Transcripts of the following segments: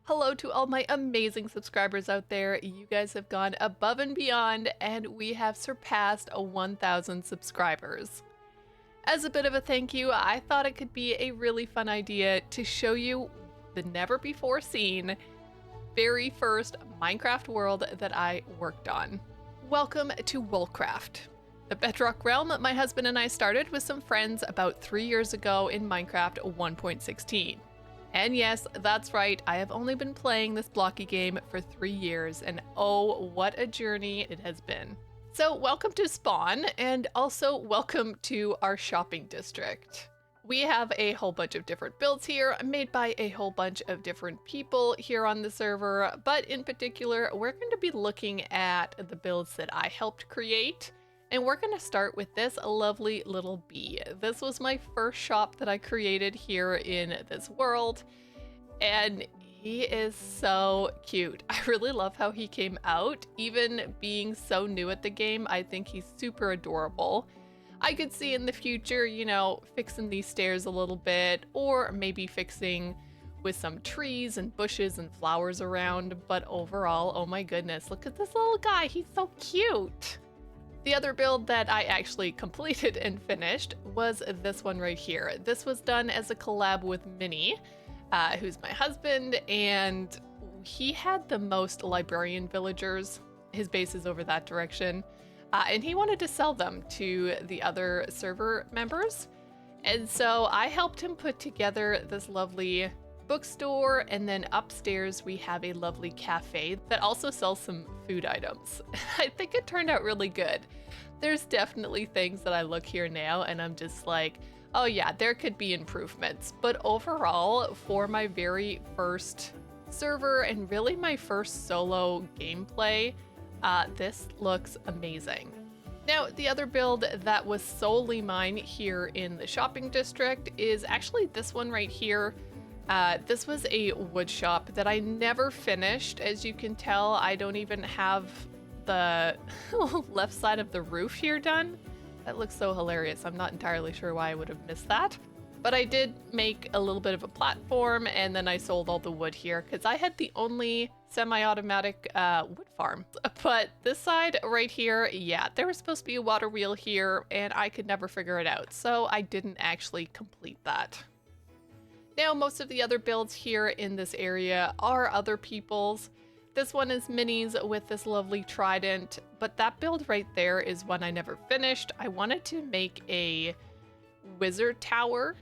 Hello to all my amazing subscribers out there. You guys have gone above and beyond, and we have surpassed 1,000 subscribers. As a bit of a thank you, I thought it could be a really fun idea to show you the never before seen very first Minecraft world that I worked on. Welcome to Woolcraft, the bedrock realm my husband and I started with some friends about 3 years ago in Minecraft 1.16. And yes, that's right, I have only been playing this blocky game for 3 years, and oh, what a journey it has been. So welcome to Spawn, and also welcome to our shopping district. We have a whole bunch of different builds here, made by a whole bunch of different people here on the server, but in particular, we're going to be looking at the builds that I helped create. And we're going to start with this lovely little bee. This was my first shop that I created here in this world, and he is so cute. I really love how he came out. Even being so new at the game, I think he's super adorable. I could see in the future, you know, fixing these stairs a little bit, or maybe fixing with some trees and bushes and flowers around, but overall, oh my goodness, look at this little guy. He's so cute. The other build that I actually completed and finished was this one right here. This was done as a collab with Minnie, who's my husband, and he had the most librarian villagers. His base is over that direction, and he wanted to sell them to the other server members. And so I helped him put together this lovely bookstore, and then upstairs we have a lovely cafe that also sells some food items. I think it turned out really good. There's definitely things that I look here now and I'm just like, oh yeah, there could be improvements. But overall, for my very first server and really my first solo gameplay, this looks amazing. Now, the other build that was solely mine here in the shopping district is actually this one right here. This was a wood shop that I never finished. As you can tell, I don't even have the left side of the roof here done. That looks so hilarious. I'm not entirely sure why I would have missed that. But I did make a little bit of a platform, and then I sold all the wood here because I had the only semi-automatic wood farm. But this side right here, yeah, there was supposed to be a water wheel here, and I could never figure it out. So I didn't actually complete that. Now, most of the other builds here in this area are other people's. This one is Minnie's with this lovely trident, but that build right there is one I never finished. I wanted to make a wizard tower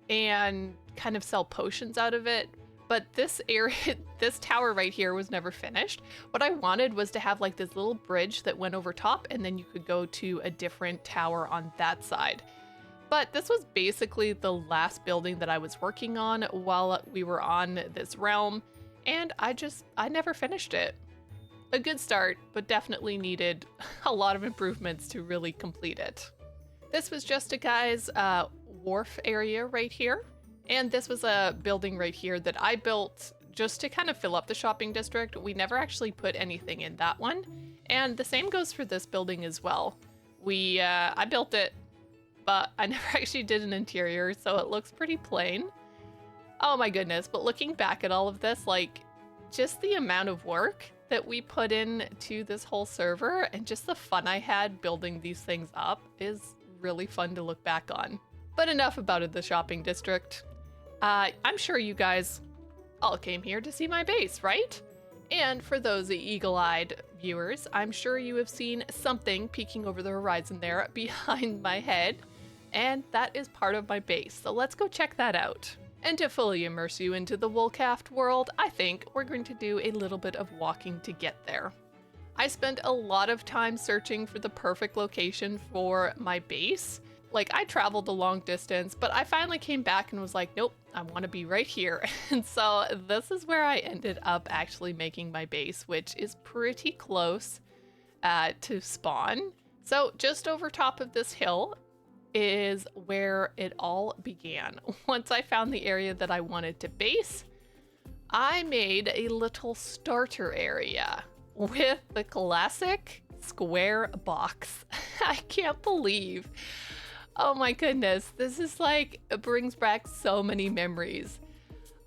and kind of sell potions out of it, but this area, this tower right here was never finished. What I wanted was to have like this little bridge that went over top, and then you could go to a different tower on that side. But this was basically the last building that I was working on while we were on this realm, and I never finished it. A good start, but definitely needed a lot of improvements to really complete it. This was just a guy's wharf area right here, and this was a building right here that I built just to kind of fill up the shopping district. We never actually put anything in that one, and the same goes for this building as well. I built it, but I never actually did an interior, so it looks pretty plain. Oh my goodness, but looking back at all of this, like, just the amount of work that we put in to this whole server and just the fun I had building these things up is really fun to look back on. But enough about the shopping district. I'm sure you guys all came here to see my base, right? And for those eagle-eyed viewers, I'm sure you have seen something peeking over the horizon there behind my head, and that is part of my base. So let's go check that out. And to fully immerse you into the Woolcraft world, I think we're going to do a little bit of walking to get there. I spent a lot of time searching for the perfect location for my base. Like, I traveled a long distance, but I finally came back and was like, nope, I want to be right here. And so this is where I ended up actually making my base, which is pretty close to spawn. So just over top of this hill is where it all began. Once I found the area that I wanted to base, I made a little starter area with the classic square box. I can't believe. Oh my goodness, this is like, it brings back so many memories.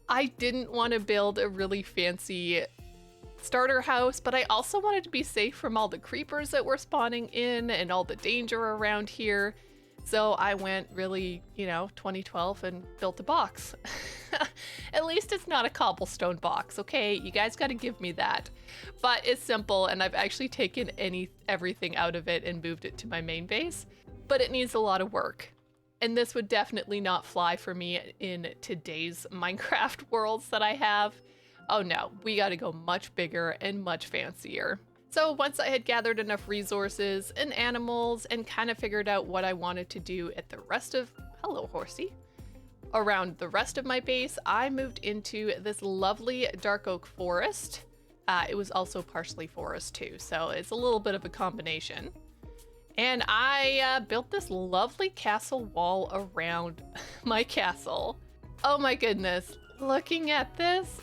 I didn't want to build a really fancy starter house, but I also wanted to be safe from all the creepers that were spawning in and all the danger around here. So I went really, 2012 and built a box. At least it's not a cobblestone box, okay? You guys got to give me that. But it's simple, and I've actually taken everything out of it and moved it to my main base. But it needs a lot of work. And this would definitely not fly for me in today's Minecraft worlds that I have. Oh no, we got to go much bigger and much fancier. So once I had gathered enough resources and animals and kind of figured out what I wanted to do at the rest of, hello horsey, around the rest of my base, I moved into this lovely dark oak forest. It was also partially forest too, so it's a little bit of a combination. And I built this lovely castle wall around my castle. Oh my goodness, looking at this,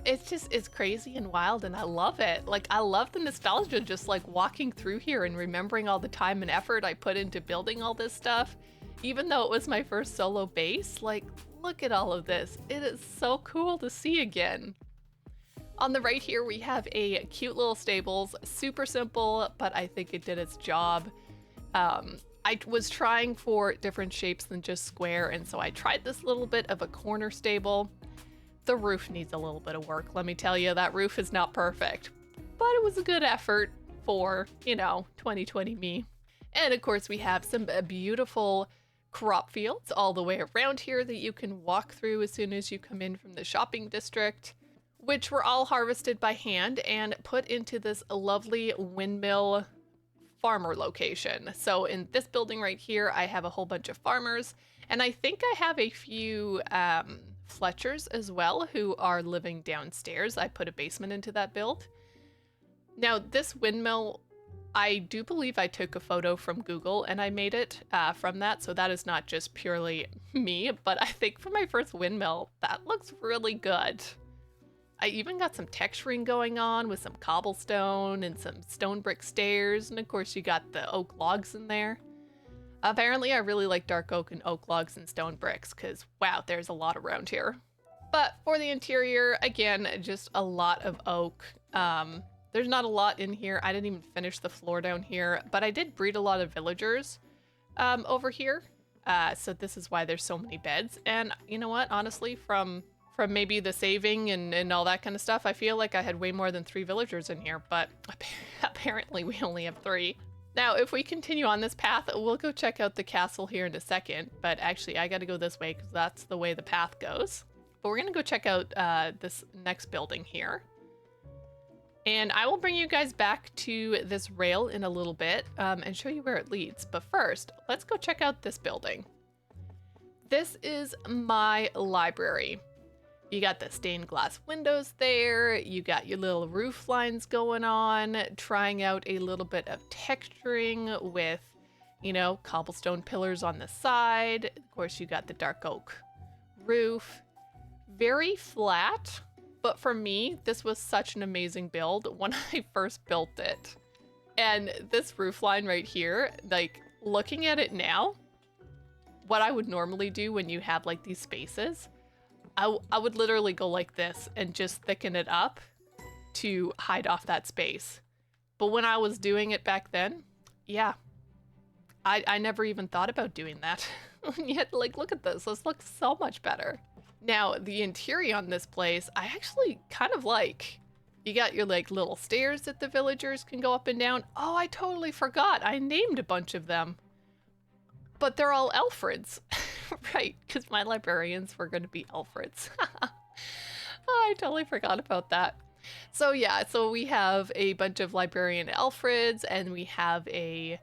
it's crazy and wild, and I love it. Like, I love the nostalgia just like walking through here and remembering all the time and effort I put into building all this stuff. Even though it was my first solo base, like, look at all of this. It is so cool to see again. On the right here, we have a cute little stables, super simple, but I think it did its job. I was trying for different shapes than just square, and so I tried this little bit of a corner stable. The roof needs a little bit of work, let me tell you. That roof is not perfect, but it was a good effort for, 2020 me. And of course, we have some beautiful crop fields all the way around here that you can walk through as soon as you come in from the shopping district, which were all harvested by hand and put into this lovely windmill farmer location. So in this building right here, I have a whole bunch of farmers, and I think I have a few Fletchers as well who are living downstairs. I put a basement into that build. Now this windmill, I do believe I took a photo from Google and I made it from that, so that is not just purely me, but I think for my first windmill, that looks really good. I even got some texturing going on with some cobblestone and some stone brick stairs, and of course you got the oak logs in there. Apparently I really like dark oak and oak logs and stone bricks because, wow, there's a lot around here. But for the interior, again, just a lot of oak. There's not a lot in here. I didn't even finish the floor down here, but I did breed a lot of villagers over here. So this is why there's so many beds. And you know what, honestly, from maybe the saving and all that kind of stuff, I feel like I had way more than 3 villagers in here, but apparently we only have 3. Now, if we continue on this path, we'll go check out the castle here in a second, but actually I gotta go this way because that's the way the path goes. But we're gonna go check out this next building here. And I will bring you guys back to this rail in a little bit and show you where it leads. But first, let's go check out this building. This is my library. You got the stained glass windows there, you got your little roof lines going on, trying out a little bit of texturing with, cobblestone pillars on the side. Of course, you got the dark oak roof. Very flat, but for me, this was such an amazing build when I first built it. And this roof line right here, like, looking at it now, what I would normally do when you have, like, these spaces, I would literally go like this and just thicken it up to hide off that space. But when I was doing it back then, yeah, I never even thought about doing that. Yet, like, look at this. This looks so much better. Now, the interior on this place, I actually kind of like. You got your, like, little stairs that the villagers can go up and down. Oh, I totally forgot. I named a bunch of them. But they're all Alfreds. Right, because my librarians were going to be Alfreds. Oh, I totally forgot about that. So yeah, so we have a bunch of librarian Alfreds, and we have a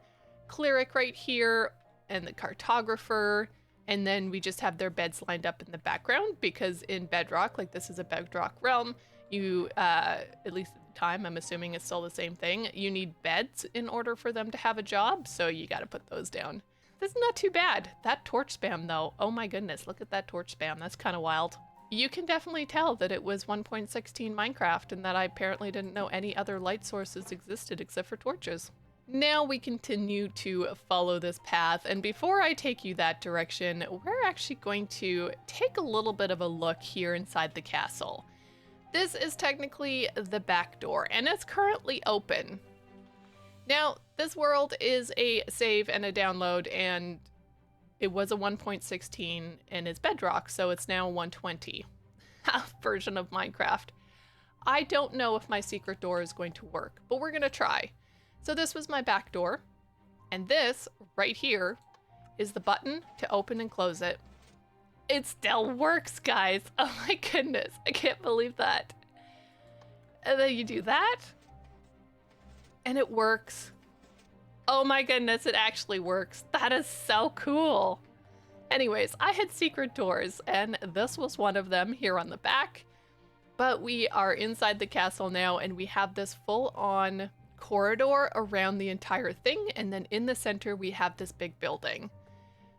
cleric right here, and the cartographer, and then we just have their beds lined up in the background, because in bedrock, like this is a bedrock realm, you, at least at the time, I'm assuming it's still the same thing, you need beds in order for them to have a job, so you got to put those down. This is not too bad. That torch spam though, oh my goodness, look at that torch spam. That's kind of wild. You can definitely tell that it was 1.16 Minecraft and that I apparently didn't know any other light sources existed except for torches. Now we continue to follow this path, and before I take you that direction, we're actually going to take a little bit of a look here inside the castle. This is technically the back door, and it's currently open. Now, this world is a save and a download, and it was a 1.16 and it's bedrock, so it's now a 120 version of Minecraft. I don't know if my secret door is going to work, but we're gonna try. So this was my back door, and this right here is the button to open and close it. It still works, guys. Oh my goodness, I can't believe that. And then you do that, and it works. Oh my goodness, it actually works. That is so cool. Anyways, I had secret doors, and this was one of them here on the back. But we are inside the castle now, and we have this full-on corridor around the entire thing, and then in the center we have this big building.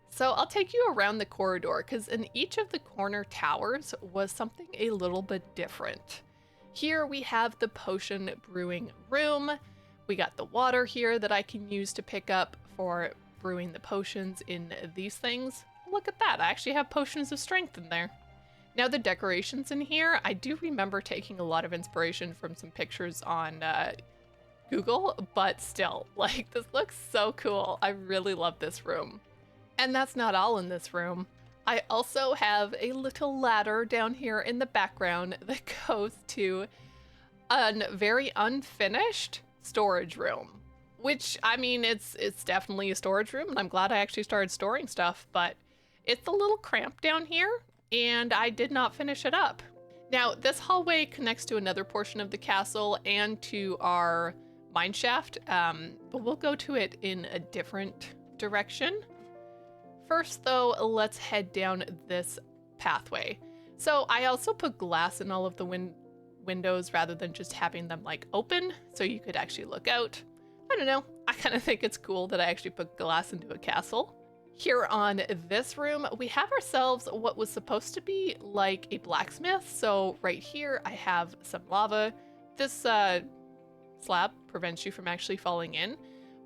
So I'll take you around the corridor, because in each of the corner towers was something a little bit different. Here we have the potion brewing room. We got the water here that I can use to pick up for brewing the potions in these things. Look at that, I actually have potions of strength in there. Now the decorations in here, I do remember taking a lot of inspiration from some pictures on Google, but still, like, this looks so cool. I really love this room. And that's not all in this room. I also have a little ladder down here in the background that goes to a very unfinished storage room, which, I mean, it's definitely a storage room, and I'm glad I actually started storing stuff, but it's a little cramped down here, and I did not finish it up. Now, this hallway connects to another portion of the castle and to our mine shaft, but we'll go to it in a different direction. First, though, let's head down this pathway. So I also put glass in all of the windows rather than just having them like open, so you could actually look out. I don't know, I kind of think it's cool that I actually put glass into a castle. Here on this room, we have ourselves what was supposed to be like a blacksmith. So right here, I have some lava. This slab prevents you from actually falling in,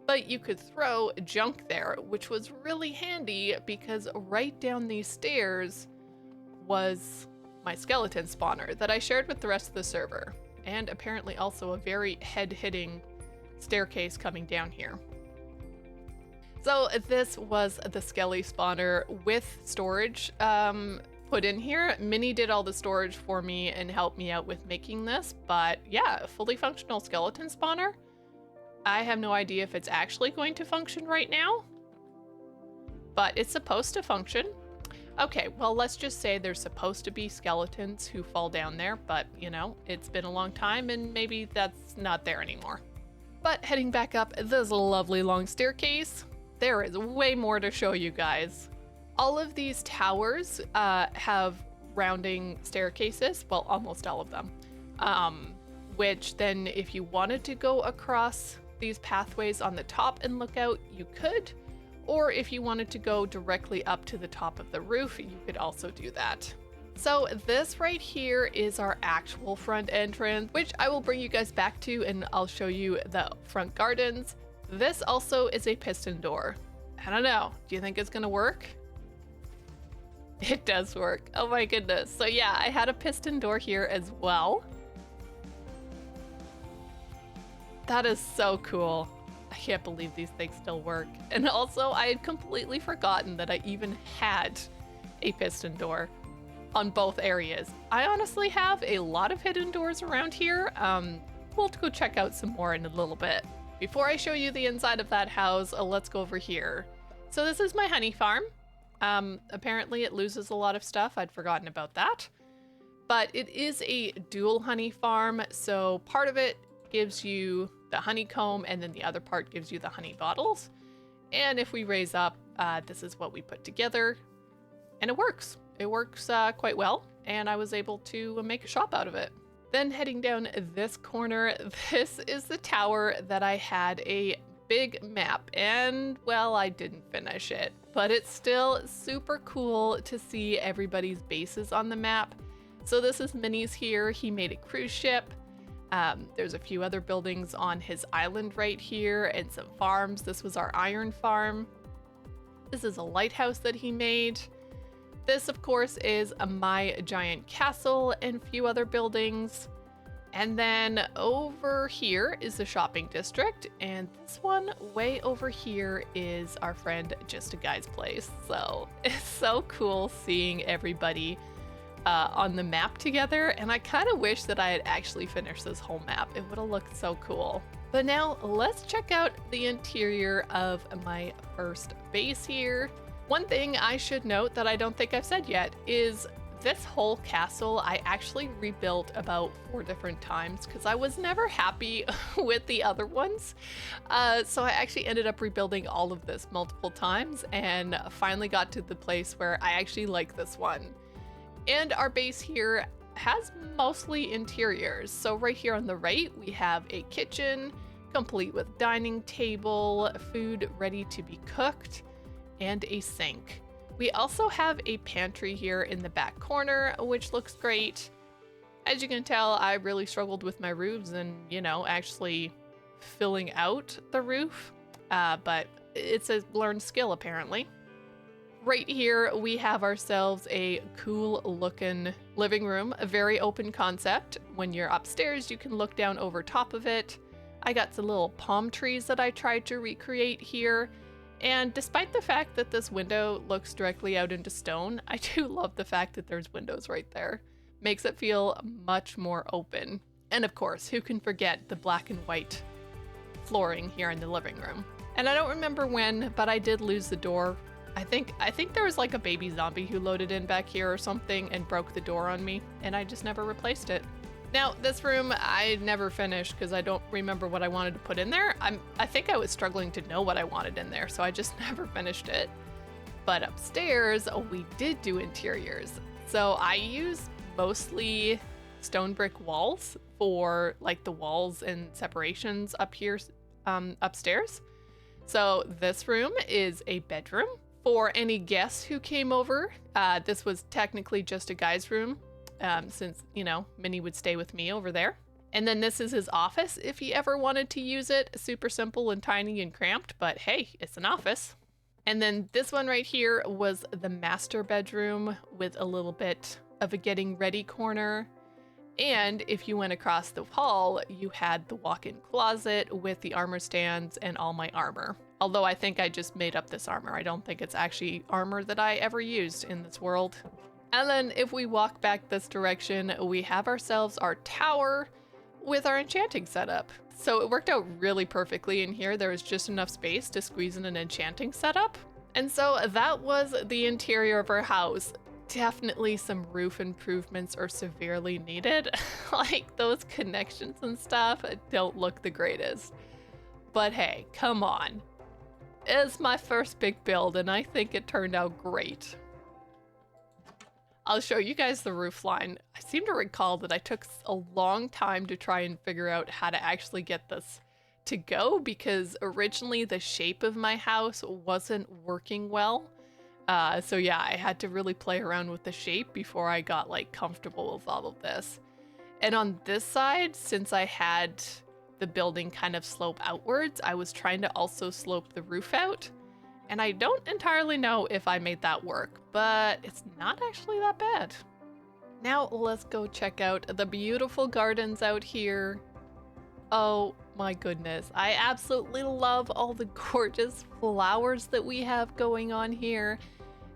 but you could throw junk there, which was really handy because right down these stairs was my skeleton spawner that I shared with the rest of the server, and apparently also a very head-hitting staircase coming down here. So this was the skelly spawner with storage put in here. Minnie did all the storage for me and helped me out with making this, but yeah, a fully functional skeleton spawner. I have no idea if it's actually going to function right now, but it's supposed to function. Okay, well, let's just say there's supposed to be skeletons who fall down there, but you know, it's been a long time and maybe that's not there anymore. But heading back up this lovely long staircase, there is way more to show you guys. All of these towers have rounding staircases, well, almost all of them, which then if you wanted to go across these pathways on the top and look out, you could, or if you wanted to go directly up to the top of the roof, you could also do that. So this right here is our actual front entrance, which I will bring you guys back to, and I'll show you the front gardens. This also is a piston door. I don't know, do you think it's gonna work? It does work, oh my goodness. So yeah, I had a piston door here as well. That is so cool. I can't believe these things still work. And also, I had completely forgotten that I even had a piston door on both areas. I honestly have a lot of hidden doors around here. We'll go check out some more in a little bit. Before I show you the inside of that house, let's go over here. So this is my honey farm. Apparently it loses a lot of stuff. I'd forgotten about that. But it is a dual honey farm, so part of it gives you the honeycomb and then the other part gives you the honey bottles. And if we raise up, this is what we put together, and it works. It works quite well, and I was able to make a shop out of it. Then heading down this corner, this is the tower that I had a big map, and well, I didn't finish it, but it's still super cool to see everybody's bases on the map. So this is Minnie's here. He made a cruise ship. There's a few other buildings on his island right here and some farms. This was our iron farm. This is a lighthouse that he made. This, of course, is my giant castle and a few other buildings. And then over here is the shopping district. And this one way over here is our friend Just a Guy's place. So it's so cool seeing everybody on the map together, and I kind of wish that I had actually finished this whole map. It would have looked so cool. But now let's check out the interior of my first base here. One thing I should note that I don't think I've said yet is this whole castle I actually rebuilt about 4 different times because I was never happy with the other ones. So I actually ended up rebuilding all of this multiple times and finally got to the place where I actually like this one. And our base here has mostly interiors. So right here on the right, we have a kitchen, complete with dining table, food ready to be cooked, and a sink. We also have a pantry here in the back corner, which looks great. As you can tell, I really struggled with my roofs and, you know, actually filling out the roof, but it's a learned skill apparently. Right here, we have ourselves a cool looking living room, a very open concept. When you're upstairs, you can look down over top of it. I got some little palm trees that I tried to recreate here. And despite the fact that this window looks directly out into stone, I do love the fact that there's windows right there. Makes it feel much more open. And of course, who can forget the black and white flooring here in the living room? And I don't remember when, but I did lose the door. I think there was like a baby zombie who loaded in back here or something and broke the door on me, and I just never replaced it. Now, this room I never finished because I don't remember what I wanted to put in there. I think I was struggling to know what I wanted in there, so I just never finished it. But upstairs, we did do interiors. So I use mostly stone brick walls for like the walls and separations up here upstairs. So this room is a bedroom. For any guests who came over, this was technically just a guy's room, since, you know, Minnie would stay with me over there. And then this is his office if he ever wanted to use it. Super simple and tiny and cramped, but hey, it's an office. And then this one right here was the master bedroom with a little bit of a getting ready corner. And if you went across the hall, you had the walk-in closet with the armor stands and all my armor. Although I think I just made up this armor. I don't think it's actually armor that I ever used in this world. And then if we walk back this direction, we have ourselves our tower with our enchanting setup. So it worked out really perfectly in here. There was just enough space to squeeze in an enchanting setup. And so that was the interior of our house. Definitely some roof improvements are severely needed. Like those connections and stuff don't look the greatest. But hey, come on. It's my first big build and I think it turned out great. I'll show you guys the roof line. I seem to recall that I took a long time to try and figure out how to actually get this to go because originally the shape of my house wasn't working well. So yeah, I had to really play around with the shape before I got like comfortable with all of this. And on this side, since I had the building kind of slope outwards, I was trying to also slope the roof out. And I don't entirely know if I made that work, but it's not actually that bad. Now let's go check out the beautiful gardens out here. Oh my goodness, I absolutely love all the gorgeous flowers that we have going on here.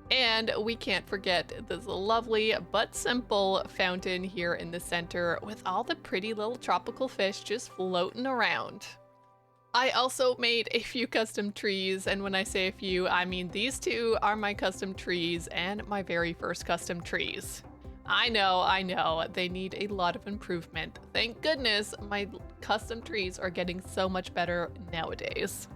And we can't forget this lovely but simple fountain here in the center with all the pretty little tropical fish just floating around. I also made a few custom trees, and when I say a few, I mean these two are my custom trees and my very first custom trees. I know, they need a lot of improvement. Thank goodness my custom trees are getting so much better nowadays.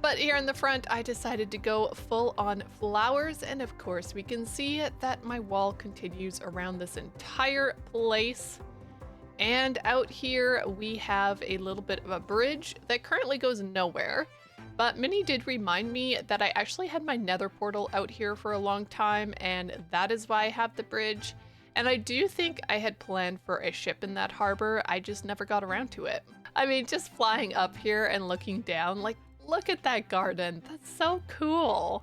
But here in the front, I decided to go full on flowers, and of course we can see that my wall continues around this entire place. And out here we have a little bit of a bridge that currently goes nowhere, but Minnie did remind me that I actually had my nether portal out here for a long time, and that is why I have the bridge. And I do think I had planned for a ship in that harbor, I just never got around to it. I mean, just flying up here and looking down, like, look at that garden, that's so cool.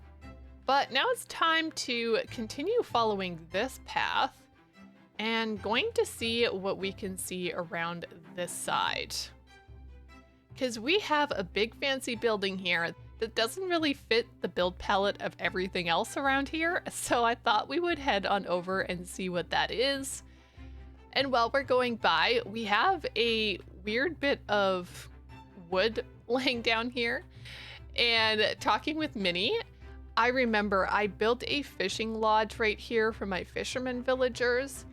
But now it's time to continue following this path and going to see what we can see around this side. Because we have a big fancy building here that doesn't really fit the build palette of everything else around here, so I thought we would head on over and see what that is. And while we're going by, we have a weird bit of wood laying down here. And talking with Minnie, I remember I built a fishing lodge right here for my fisherman villagers,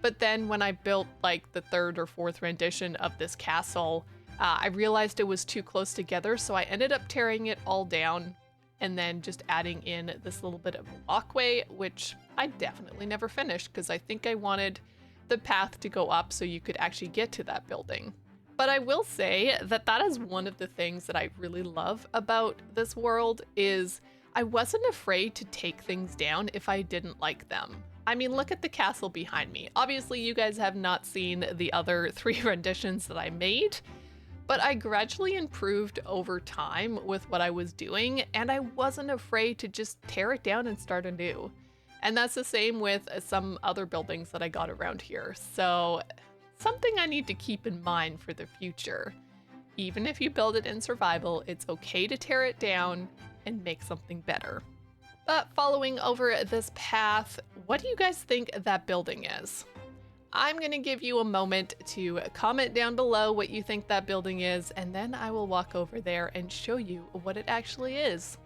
but then when I built like the third or fourth rendition of this castle, I realized it was too close together, so I ended up tearing it all down and then just adding in this little bit of a walkway, which I definitely never finished because I think I wanted the path to go up so you could actually get to that building. But I will say that that is one of the things that I really love about this world is I wasn't afraid to take things down if I didn't like them. I mean, look at the castle behind me. Obviously, you guys have not seen the other 3 renditions that I made, but I gradually improved over time with what I was doing, and I wasn't afraid to just tear it down and start anew. And that's the same with some other buildings that I got around here. So something I need to keep in mind for the future. Even if you build it in survival, it's okay to tear it down and make something better. But following over this path, what do you guys think that building is? I'm gonna give you a moment to comment down below what you think that building is, and then I will walk over there and show you what it actually is.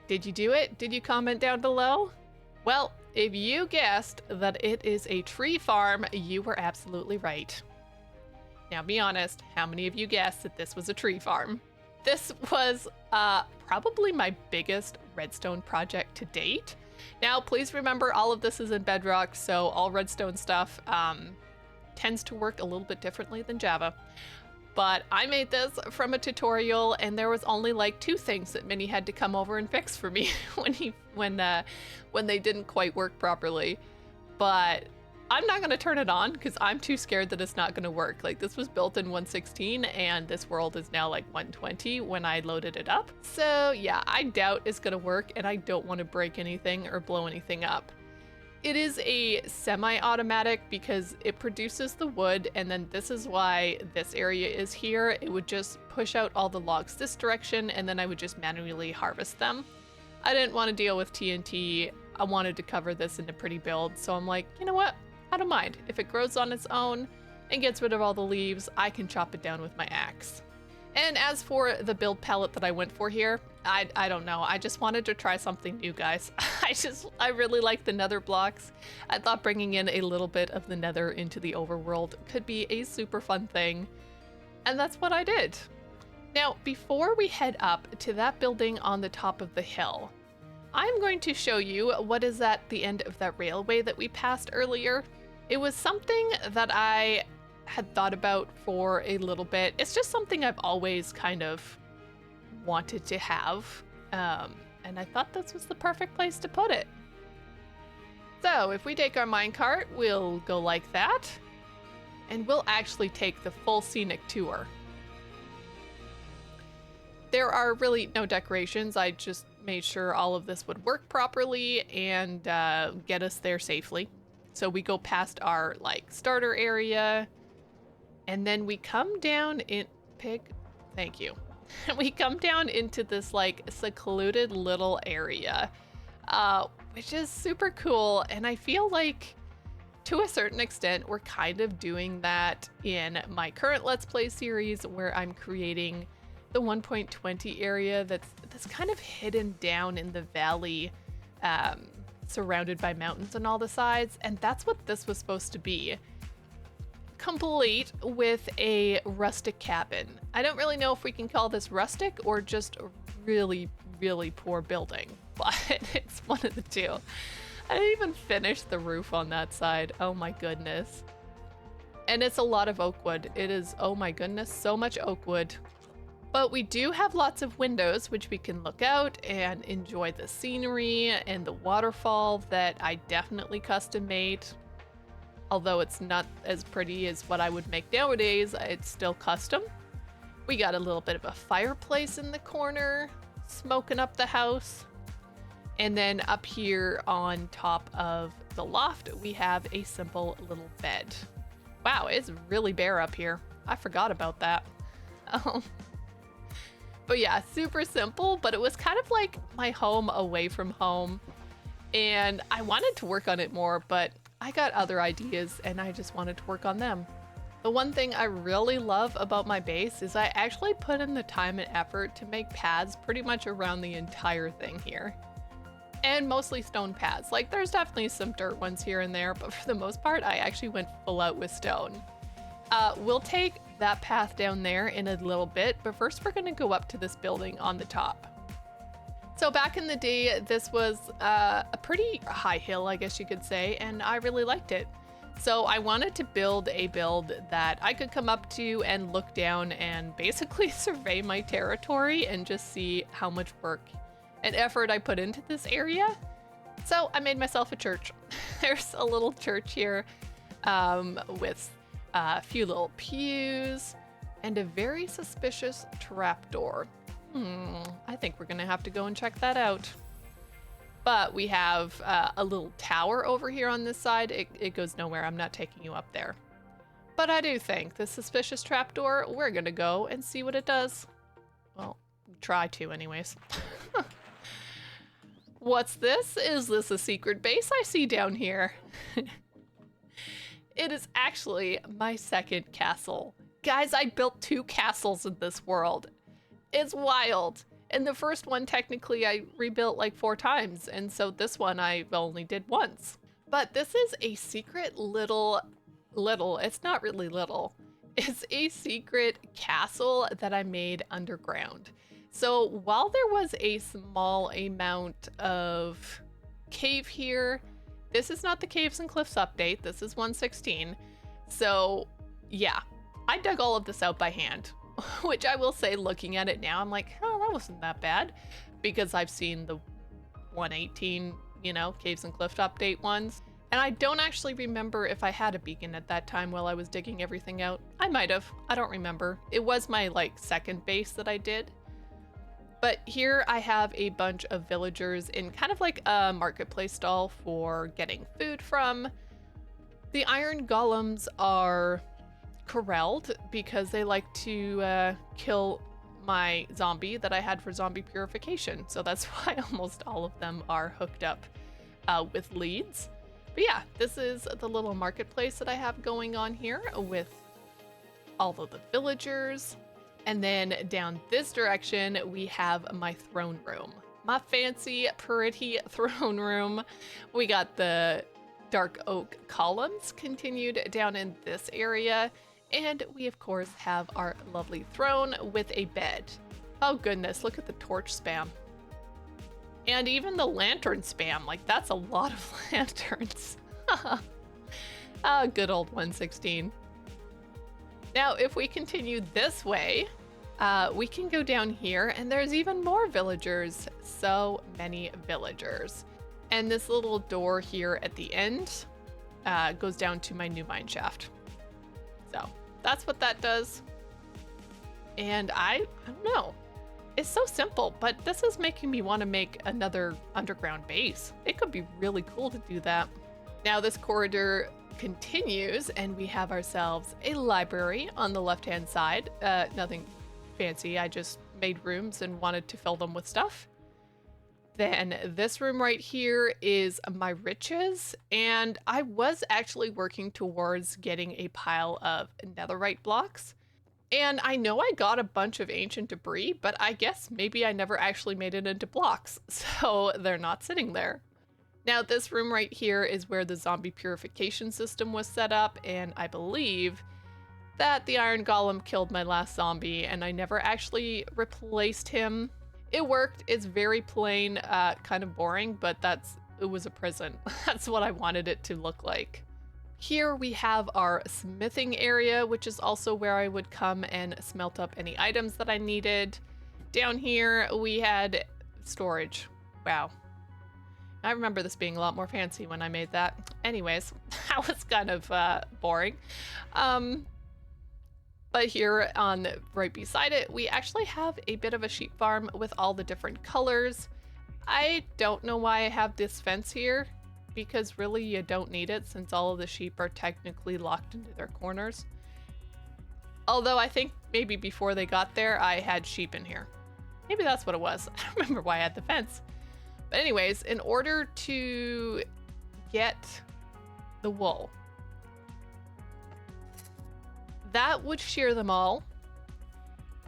Did you do it? Did you comment down below? Well, if you guessed that it is a tree farm, you were absolutely right. Now be honest, how many of you guessed that this was a tree farm? This was probably my biggest redstone project to date. Now, please remember all of this is in bedrock, so all redstone stuff tends to work a little bit differently than Java. But I made this from a tutorial, and there was only like 2 things that Minnie had to come over and fix for me when they didn't quite work properly. But I'm not gonna turn it on because I'm too scared that it's not gonna work. Like, this was built in 1.16 and this world is now like 120 when I loaded it up. So yeah, I doubt it's gonna work, and I don't want to break anything or blow anything up. It is a semi-automatic because it produces the wood, and then this is why this area is here. It would just push out all the logs this direction, and then I would just manually harvest them. I didn't want to deal with TNT. I wanted to cover this in a pretty build, so I'm like, you know what? I don't mind. If it grows on its own and gets rid of all the leaves, I can chop it down with my axe. And as for the build palette that I went for here, I don't know. I just wanted to try something new, guys. I really like the nether blocks. I thought bringing in a little bit of the nether into the overworld could be a super fun thing. And that's what I did. Now, before we head up to that building on the top of the hill, I'm going to show you what is at the end of that railway that we passed earlier. It was something that I had thought about for a little bit. It's just something I've always kind of wanted to have, and I thought this was the perfect place to put it. So if we take our minecart, we'll go like that, and we'll actually take the full scenic tour. There are really no decorations. I just made sure all of this would work properly and get us there safely. So we go past our like starter area, and then we come down in thank you. We come down into this like secluded little area, which is super cool. And I feel like to a certain extent, we're kind of doing that in my current Let's Play series where I'm creating the 1.20 area that's kind of hidden down in the valley, surrounded by mountains on all the sides. And that's what this was supposed to be. Complete with a rustic cabin. I don't really know if we can call this rustic or just a really, really poor building, but it's one of the 2. I didn't even finish the roof on that side. Oh my goodness. And it's a lot of oak wood. It is, oh my goodness, so much oak wood. But we do have lots of windows which we can look out and enjoy the scenery and the waterfall that I definitely custom made. Although it's not as pretty as what I would make nowadays, it's still custom. We got a little bit of a fireplace in the corner, smoking up the house. And then up here on top of the loft, we have a simple little bed. Wow, it's really bare up here. I forgot about that. But yeah, super simple, but it was kind of like my home away from home. And I wanted to work on it more, but I got other ideas and I just wanted to work on them. The one thing I really love about my base is I actually put in the time and effort to make paths pretty much around the entire thing here. And mostly stone paths. Like, there's definitely some dirt ones here and there, but for the most part, I actually went full out with stone. We'll take that path down there in a little bit, but first we're gonna go up to this building on the top. So back in the day, this was a pretty high hill, I guess you could say, and I really liked it. So I wanted to build a build that I could come up to and look down and basically survey my territory and just see how much work and effort I put into this area. So I made myself a church. There's a little church here with a few little pews and a very suspicious trapdoor. I think we're gonna have to go and check that out. But we have a little tower over here on this side. It goes nowhere. I'm not taking you up there. But I do think the suspicious trapdoor, we're gonna go and see what it does. Well, try to anyways. What's this? Is this a secret base I see down here? It is actually my second castle. Guys, I built 2 castles in this world. It's wild. And the first one, technically, I rebuilt like 4 times. And so this one I only did once. But this is a secret little, it's not really little. It's a secret castle that I made underground. So while there was a small amount of cave here, this is not the Caves and Cliffs update. This is 1.16. So yeah, I dug all of this out by hand, which I will say, looking at it now, I'm like, oh, that wasn't that bad, because I've seen the 1.18, you know, Caves and Cliffs update ones. And I don't actually remember if I had a beacon at that time while I was digging everything out. I might have, I don't remember. It was my like second base that I did. But here I have a bunch of villagers in kind of like a marketplace stall for getting food from. The iron golems are corralled because they like to kill my zombie that I had for zombie purification. So that's why almost all of them are hooked up with leads. But yeah, this is the little marketplace that I have going on here with all of the villagers. And then down this direction, we have my throne room. My fancy, pretty throne room. We got the dark oak columns continued down in this area. And we, of course, have our lovely throne with a bed. Oh goodness, look at the torch spam. And even the lantern spam, like that's a lot of lanterns. Ah, good old 1.16. Now, if we continue this way, we can go down here and there's even more villagers. So many villagers. And this little door here at the end goes down to my new mine shaft. So that's what that does. And I don't know. It's so simple, but this is making me want to make another underground base. It could be really cool to do that. Now this corridor continues and we have ourselves a library on the left-hand side. Nothing fancy, I just made rooms and wanted to fill them with stuff. Then this room right here is my riches, and I was actually working towards getting a pile of netherite blocks. And I know I got a bunch of ancient debris, but I guess maybe I never actually made it into blocks, so they're not sitting there. Now this room right here is where the zombie purification system was set up, and I believe that the iron golem killed my last zombie and I never actually replaced him. It worked. It's very plain, kind of boring, but it was a prison. That's what I wanted it to look like. Here we have our smithing area, which is also where I would come and smelt up any items that I needed. Down here we had storage. Wow. I remember this being a lot more fancy when I made that. Anyways, that was kind of boring. But here on right beside it, we actually have a bit of a sheep farm with all the different colors. I don't know why I have this fence here, because really you don't need it since all of the sheep are technically locked into their corners. Although I think maybe before they got there, I had sheep in here. Maybe that's what it was. I don't remember why I had the fence. But anyways, in order to get the wool, that would shear them all,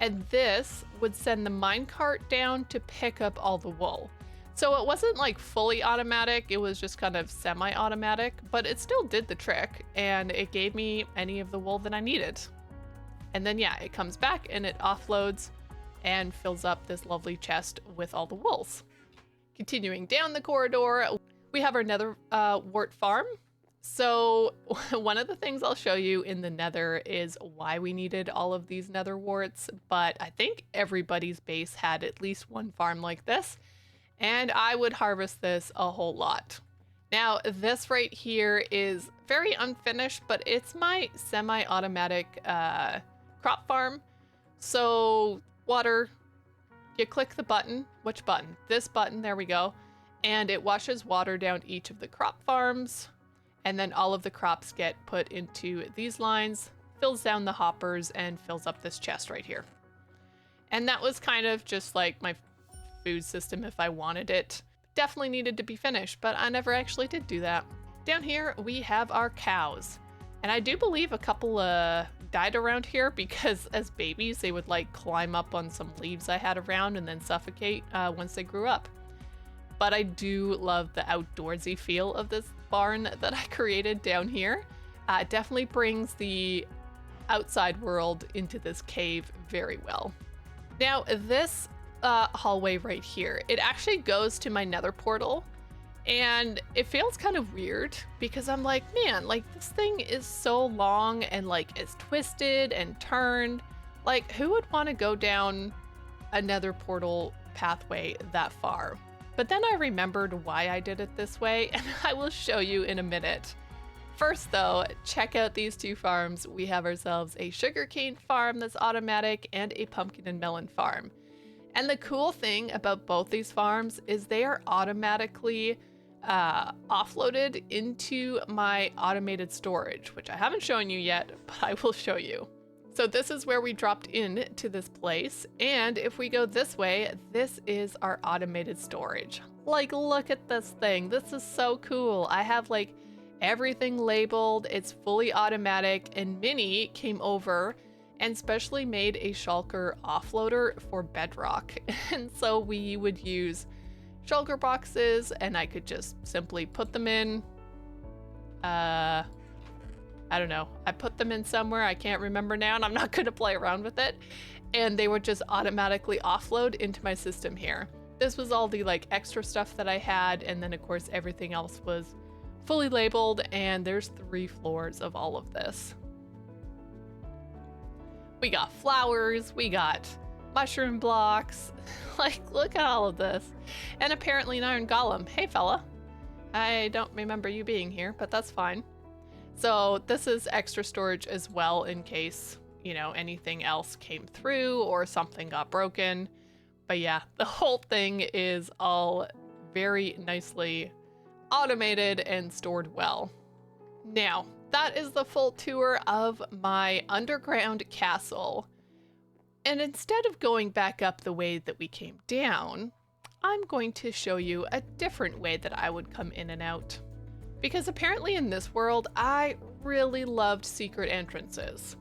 and this would send the minecart down to pick up all the wool. So it wasn't like fully automatic, it was just kind of semi-automatic, but it still did the trick, and it gave me any of the wool that I needed. And then yeah, it comes back and it offloads and fills up this lovely chest with all the wools. Continuing down the corridor, we have our nether wart farm. So one of the things I'll show you in the nether is why we needed all of these nether warts, but I think everybody's base had at least one farm like this, and I would harvest this a whole lot. Now this right here is very unfinished, but it's my semi-automatic crop farm. So water, you click the button. Which button? This button, there we go. And it washes water down each of the crop farms. And then all of the crops get put into these lines, fills down the hoppers, and fills up this chest right here. And that was kind of just like my food system if I wanted it. Definitely needed to be finished, but I never actually did do that. Down here, we have our cows. And I do believe a couple died around here because as babies, they would like climb up on some leaves I had around and then suffocate once they grew up. But I do love the outdoorsy feel of this barn that I created down here. It definitely brings the outside world into this cave very well. Now this hallway right here, it actually goes to my nether portal, and it feels kind of weird because I'm like, man, like this thing is so long and like it's twisted and turned. Like who would want to go down a nether portal pathway that far? But then I remembered why I did it this way, and I will show you in a minute. First though, check out these two farms. We have ourselves a sugarcane farm that's automatic and a pumpkin and melon farm. And the cool thing about both these farms is they are automatically offloaded into my automated storage, which I haven't shown you yet, but I will show you. So this is where we dropped in to this place, and if we go this way, this is our automated storage. Like, look at this thing. This is so cool. I have like everything labeled. It's fully automatic, and Minnie came over and specially made a shulker offloader for bedrock. And so we would use shulker boxes, and I could just simply put them in I don't know. I put them in somewhere. I can't remember now, and I'm not going to play around with it. And they would just automatically offload into my system here. This was all the like extra stuff that I had. And then of course, everything else was fully labeled. And there's 3 floors of all of this. We got flowers. We got mushroom blocks. Like, look at all of this. And apparently an iron golem. Hey, fella. I don't remember you being here, but that's fine. So this is extra storage as well in case, you know, anything else came through or something got broken. But yeah, the whole thing is all very nicely automated and stored well. Now, that is the full tour of my underground castle. And instead of going back up the way that we came down, I'm going to show you a different way that I would come in and out. Because apparently in this world, I really loved secret entrances.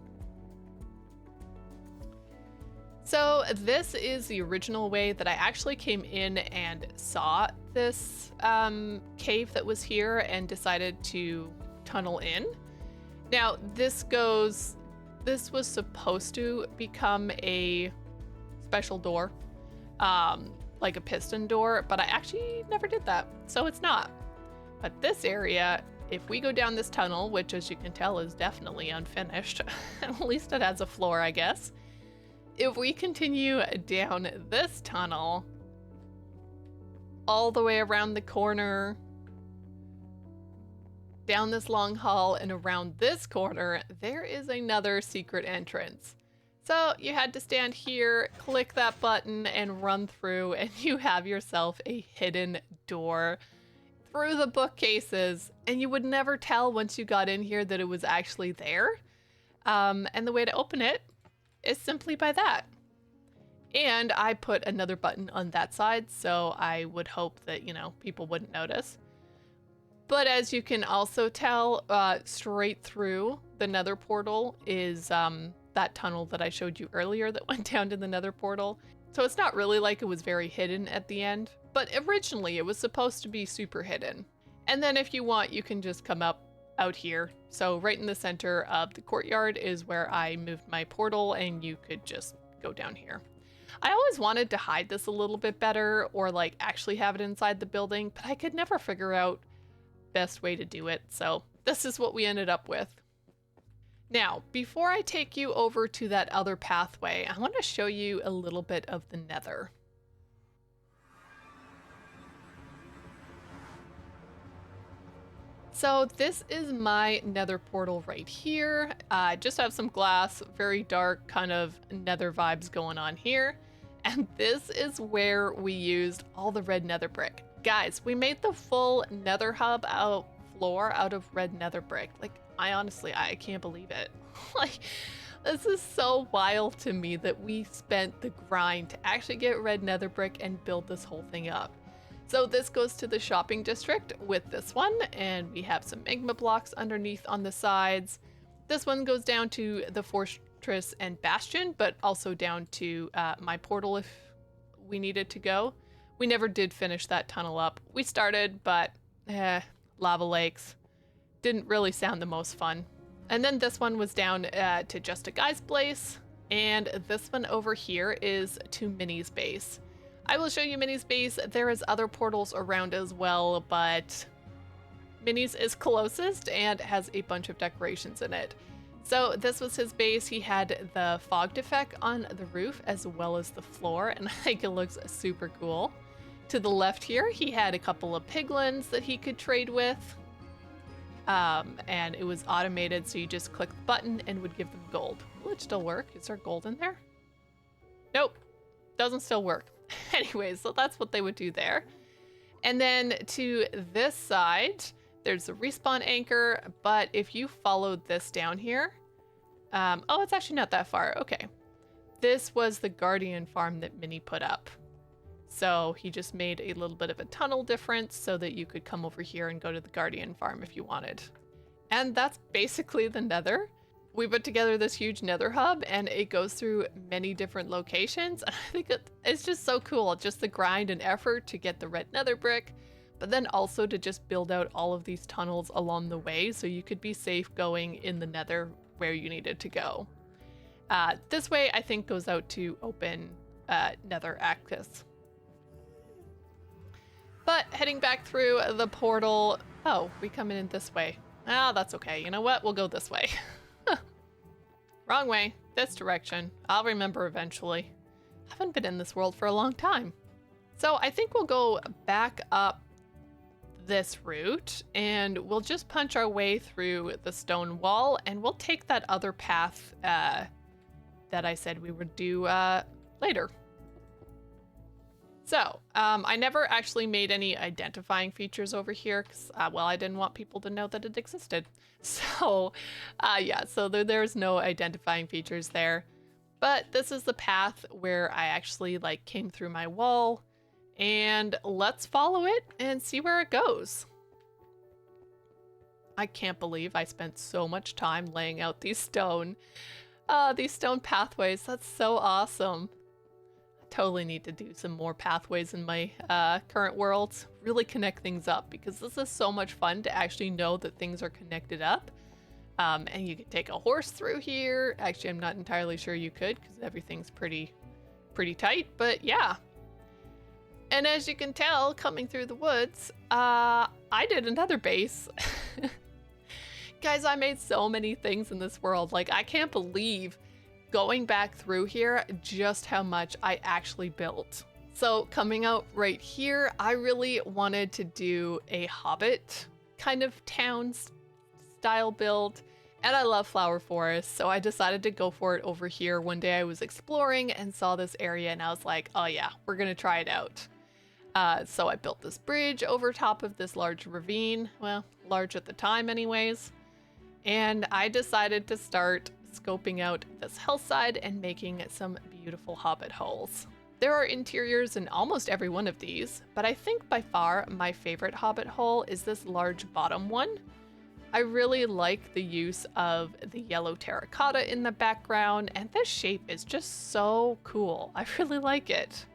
So this is the original way that I actually came in and saw this cave that was here and decided to tunnel in. Now this was supposed to become a special door, like a piston door, but I actually never did that, so it's not. But this area if we go down this tunnel, which as you can tell is definitely unfinished, at least it has a floor, I guess. If we continue down this tunnel, all the way around the corner, down this long hall, and around this corner, there is another secret entrance. So you had to stand here, click that button, and run through, and you have yourself a hidden door through the bookcases, and you would never tell once you got in here that it was actually there. And the way to open it is simply by that. And I put another button on that side, so I would hope that, you know, people wouldn't notice. But as you can also tell, straight through the nether portal is that tunnel that I showed you earlier that went down to the nether portal. So it's not really like it was very hidden at the end, but originally it was supposed to be super hidden. And then if you want, you can just come up out here. So right in the center of the courtyard is where I moved my portal, and you could just go down here. I always wanted to hide this a little bit better, or like actually have it inside the building, but I could never figure out best way to do it. So this is what we ended up with. Now, before I take you over to that other pathway, I want to show you a little bit of the nether. So this is my nether portal right here. I just have some glass, very dark kind of nether vibes going on here. And this is where we used all the red nether brick. Guys, we made the full nether hub floor out of red nether brick. Like, I can't believe it. Like, this is so wild to me that we spent the grind to actually get red nether brick and build this whole thing up. So this goes to the shopping district with this one, and we have some magma blocks underneath on the sides. This one goes down to the fortress and bastion, but also down to my portal if we needed to go. We never did finish that tunnel up. We started, but lava lakes didn't really sound the most fun. And then this one was down to just a guy's place, and this one over here is to Minnie's base. I will show you Minnie's base. There is other portals around as well, but Minnie's is closest and has a bunch of decorations in it. So this was his base. He had the fog defect on the roof as well as the floor, and I think it looks super cool. To the left here, he had a couple of piglins that he could trade with. And it was automated, so you just click the button and would give them gold. Will it still work? Is there gold in there? Nope, doesn't still work. Anyways, so that's what they would do there. And then to this side, there's a respawn anchor, but if you followed this down here, oh, it's actually not that far. Okay. This was the guardian farm that Minnie put up. So he just made a little bit of a tunnel difference so that you could come over here and go to the guardian farm if you wanted. And that's basically the nether. We put together this huge nether hub, and it goes through many different locations. I think it's just so cool. Just the grind and effort to get the red nether brick, but then also to just build out all of these tunnels along the way so you could be safe going in the nether where you needed to go. This way, I think, goes out to open nether access. But heading back through the portal, oh, we come in this way. Oh, that's okay. You know what? We'll go this way. Wrong way. This direction. I'll remember eventually. I haven't been in this world for a long time. So I think we'll go back up this route, and we'll just punch our way through the stone wall, and we'll take that other path that I said we would do later. So, I never actually made any identifying features over here because, well, I didn't want people to know that it existed. So, yeah, so there's no identifying features there. But this is the path where I actually, like, came through my wall. And let's follow it and see where it goes. I can't believe I spent so much time laying out these stone pathways. That's so awesome. Totally need to do some more pathways in my current world. Really connect things up, because this is so much fun to actually know that things are connected up. And you can take a horse through here. Actually, I'm not entirely sure you could because everything's pretty tight, but yeah. And as you can tell, coming through the woods, I did another base. Guys, I made so many things in this world. Like, I can't believe going back through here just how much I actually built. So coming out right here, I really wanted to do a Hobbit kind of town style build. And I love flower forests, so I decided to go for it over here. One day I was exploring and saw this area and I was like, oh yeah, we're gonna try it out. So I built this bridge over top of this large ravine, well, large at the time anyways. And I decided to start scoping out this hillside and making some beautiful hobbit holes. There are interiors in almost every one of these, but I think by far my favorite hobbit hole is this large bottom one. I really like the use of the yellow terracotta in the background, and this shape is just so cool. I really like it.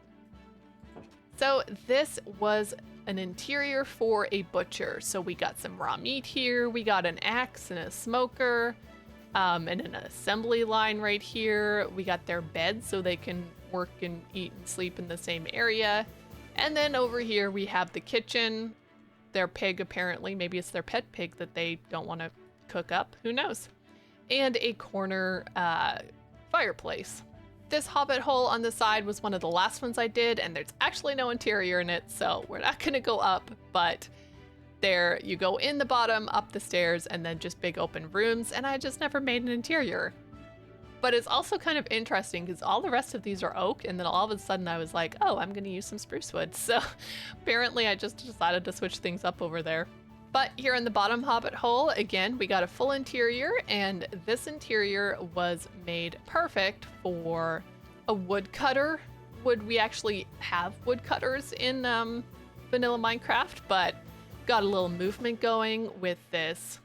So this was an interior for a butcher. So we got some raw meat here, we got an axe and a smoker, and an assembly line right here. We got their bed so they can work and eat and sleep in the same area. And then over here we have the kitchen. Their pig, apparently, maybe it's their pet pig that they don't want to cook up, who knows? And a corner fireplace. This hobbit hole on the side was one of the last ones I did, and there's actually no interior in it, so we're not gonna go up, but there you go in the bottom, up the stairs, and then just big open rooms, and I just never made an interior. But it's also kind of interesting because all the rest of these are oak, and then all of a sudden I was like, oh, I'm gonna use some spruce wood. So apparently I just decided to switch things up over there. But here in the bottom hobbit hole, again, we got a full interior, and this interior was made perfect for a woodcutter. We actually have woodcutters in vanilla Minecraft, but got a little movement going with this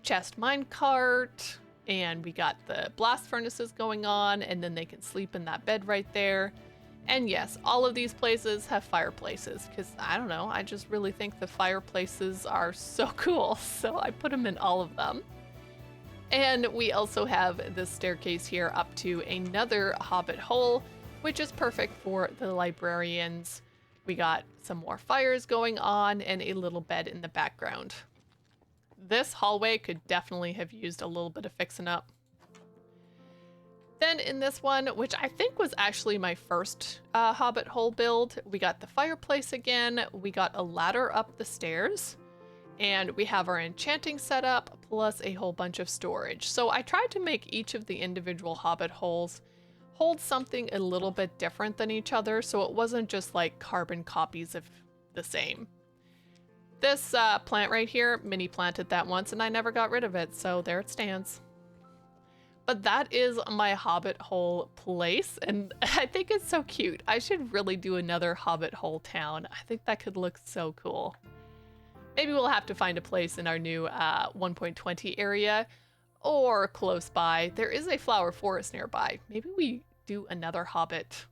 chest minecart. And we got the blast furnaces going on, and then they can sleep in that bed right there. And yes, all of these places have fireplaces, because I don't know, I just really think the fireplaces are so cool, so I put them in all of them. And we also have this staircase here up to another hobbit hole, which is perfect for the librarians. We got some more fires going on and a little bed in the background. This hallway could definitely have used a little bit of fixing up. Then in this one, which I think was actually my first hobbit hole build, we got the fireplace again, we got a ladder up the stairs, and we have our enchanting setup plus a whole bunch of storage. So I tried to make each of the individual hobbit holes hold something a little bit different than each other, so it wasn't just like carbon copies of the same. This plant right here, Minnie planted that once and I never got rid of it, so there it stands. But that is my hobbit hole place, and I think it's so cute. I should really do another hobbit hole town. I think that could look so cool. Maybe we'll have to find a place in our new 1.20 area or close by. There is a flower forest nearby. Maybe we do another hobbit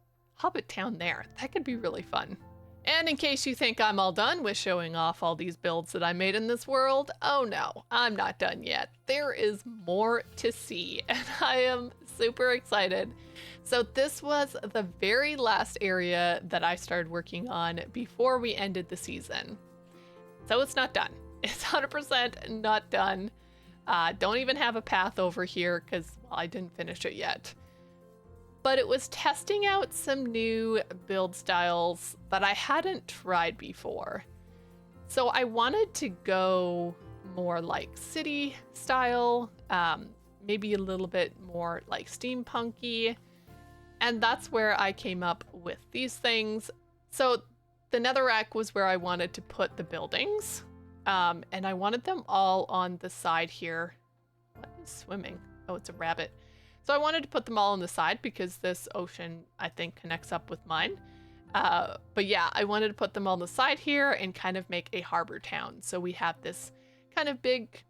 town there. That could be really fun. And in case you think I'm all done with showing off all these builds that I made in this world, oh no, I'm not done yet. There is more to see, and I am super excited. So this was the very last area that I started working on before we ended the season. So it's not done. It's 100% not done. Don't even have a path over here because, well, I didn't finish it yet. But it was testing out some new build styles that I hadn't tried before. So I wanted to go more like city style, maybe a little bit more like steampunky. And that's where I came up with these things. So the netherrack was where I wanted to put the buildings. And I wanted them all on the side here. What is swimming? Oh, it's a rabbit. So I wanted to put them all on the side because this ocean, I think, connects up with mine. But yeah, I wanted to put them on the side here and kind of make a harbor town. So we have this kind of big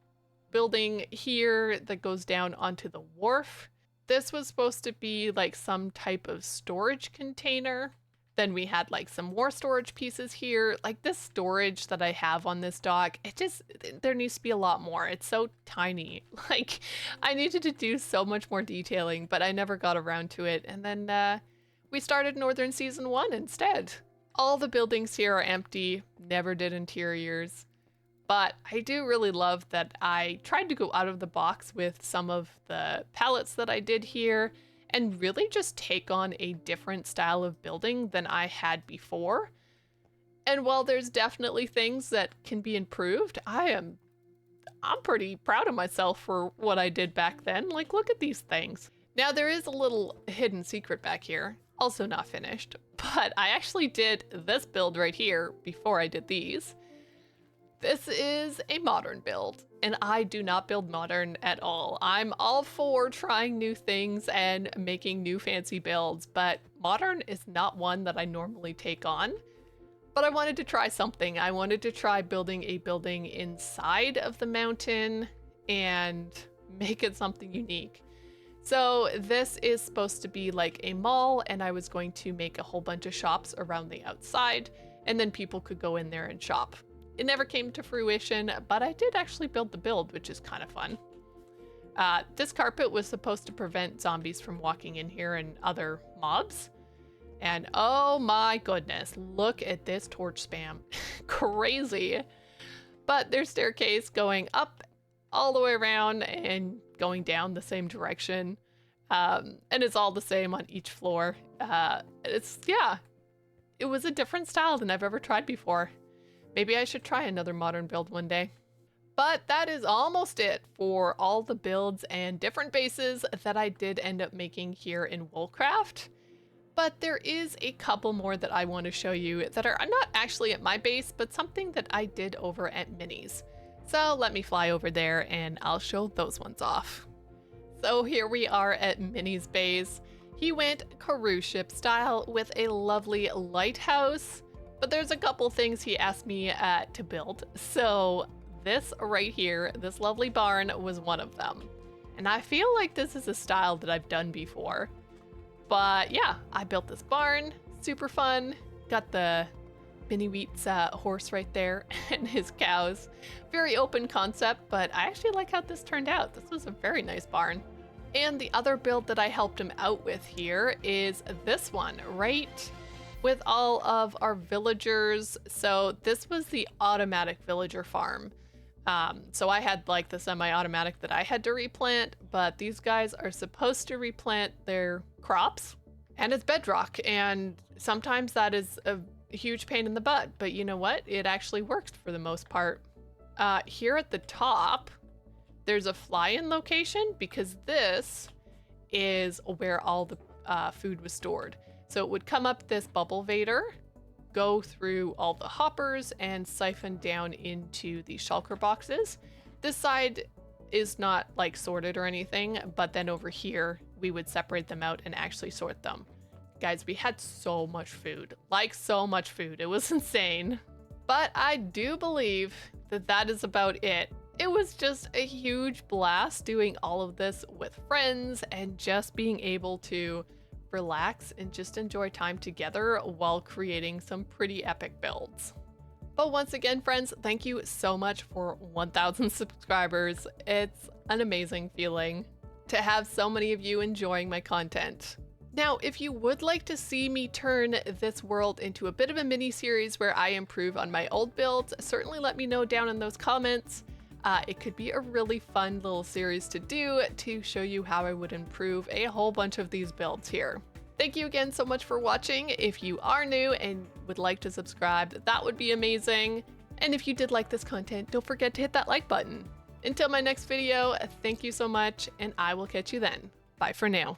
building here that goes down onto the wharf. This was supposed to be like some type of storage container. Then we had like some more storage pieces here. Like this storage that I have on this dock, there needs to be a lot more. It's so tiny. Like I needed to do so much more detailing, but I never got around to it. And then we started Northern Season 1 instead. All the buildings here are empty, never did interiors. But I do really love that I tried to go out of the box with some of the palettes that I did here and really just take on a different style of building than I had before. And while there's definitely things that can be improved, I'm pretty proud of myself for what I did back then. Like, look at these things. Now, there is a little hidden secret back here, also not finished, but I actually did this build right here before I did these. This is a modern build, and I do not build modern at all. I'm all for trying new things and making new fancy builds, but modern is not one that I normally take on. But I wanted to try something. I wanted to try building a building inside of the mountain and make it something unique. So this is supposed to be like a mall, and I was going to make a whole bunch of shops around the outside, and then people could go in there and shop. It never came to fruition, but I did actually build the build, which is kind of fun. This carpet was supposed to prevent zombies from walking in here and other mobs. And oh my goodness, look at this torch spam. Crazy. But there's staircase going up all the way around and going down the same direction. And it's all the same on each floor. Yeah, it was a different style than I've ever tried before. Maybe I should try another modern build one day. But that is almost it for all the builds and different bases that I did end up making here in Woolcraft. But there is a couple more that I want to show you that are not actually at my base, but something that I did over at Minnie's. So let me fly over there and I'll show those ones off. So here we are at Minnie's base. He went cruise ship style with a lovely lighthouse, but there's a couple things he asked me to build. So this right here, this lovely barn was one of them. And I feel like this is a style that I've done before. But yeah, I built this barn, super fun. Got the Minnie Wheat's horse right there and his cows. Very open concept, but I actually like how this turned out. This was a very nice barn. And the other build that I helped him out with here is this one, right? With all of our villagers. So this was the automatic villager farm. So I had like the semi-automatic that I had to replant, but these guys are supposed to replant their crops, and it's bedrock, and sometimes that is a huge pain in the butt, but you know what? It actually works for the most part. Here at the top, there's a fly-in location because this is where all the food was stored. So it would come up this bubble vader, go through all the hoppers and siphon down into the shulker boxes. This side is not like sorted or anything, but then over here we would separate them out and actually sort them. Guys, we had so much food, like so much food. It was insane. But I do believe that that is about it. It was just a huge blast doing all of this with friends and just being able to relax and just enjoy time together while creating some pretty epic builds. But once again, friends, thank you so much for 1,000 subscribers. It's an amazing feeling to have so many of you enjoying my content. Now, if you would like to see me turn this world into a bit of a mini series where I improve on my old builds, certainly let me know down in those comments. It could be a really fun little series to do to show you how I would improve a whole bunch of these builds here. Thank you again so much for watching. If you are new and would like to subscribe, that would be amazing. And if you did like this content, don't forget to hit that like button. Until my next video, thank you so much, and I will catch you then. Bye for now.